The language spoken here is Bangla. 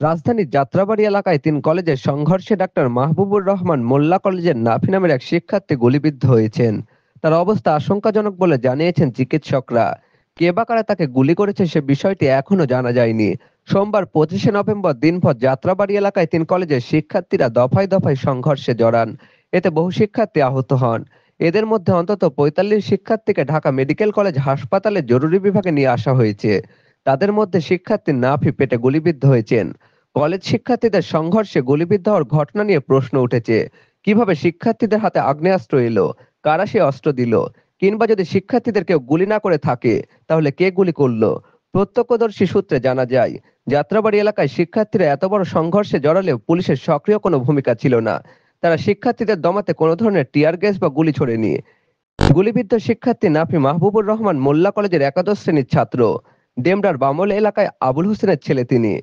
রাজধানীর যাত্রাবাড়ী এলাকায় ৩ কলেজের সংঘর্ষে ডাক্তার মাহবুবুর রহমান মোল্লা কলেজের নাফি নামের এক শিক্ষার্থী গুলিবিদ্ধ হয়েছেন। তার অবস্থা আশঙ্কাজনক বলে জানিয়েছেন চিকিৎসকরা। কে বা কারা তাকে গুলি করেছে সে বিষয়টি এখনো জানা যায়নি। সোমবার ২৫শে নভেম্বর দিনভর যাত্রাবাড়ী এলাকায় ৩ কলেজের শিক্ষার্থীরা দফায় দফায় সংঘর্ষে জড়ান। এতে বহু শিক্ষার্থী আহত হন। এদের মধ্যে অন্তত ৪৫ শিক্ষার্থীকে ঢাকা মেডিকেল কলেজ হাসপাতালে জরুরি বিভাগে নিয়ে আসা হয়েছে। তাদের মধ্যে শিক্ষার্থী নাফি পেটে গুলিবিদ্ধ হয়েছেন। কলেজ শিক্ষার্থীদের সংঘর্ষে গুলিবিদ্ধ হওয়ার ঘটনা নিয়ে প্রশ্ন উঠেছে। কিভাবে শিক্ষার্থীদের হাতে আগ্নেয়াস্ত্র এলো? কারা সে অস্ত্র দিল? কিংবা যদি শিক্ষার্থীদের কেউ গুলি না করে থাকে, তাহলে কে গুলি করলো? প্রত্যক্ষদর্শী সূত্রে জানা যায়, যাত্রাবাড়ী এলাকায় শিক্ষার্থীরা এত বড় সংঘর্ষে জড়ালেও পুলিশের সক্রিয় কোনো ভূমিকা ছিল না। তারা শিক্ষার্থীদের দমাতে কোনো ধরনের টিয়ার গ্যাস বা গুলি ছোড়েনি। গুলিবিদ্ধ শিক্ষার্থী নাফি মাহবুবুর রহমান মোল্লা কলেজের একাদশ শ্রেণীর ছাত্র। ডেমরার বামল এলাকায় আবুল হোসেনের ছেলে তিনি।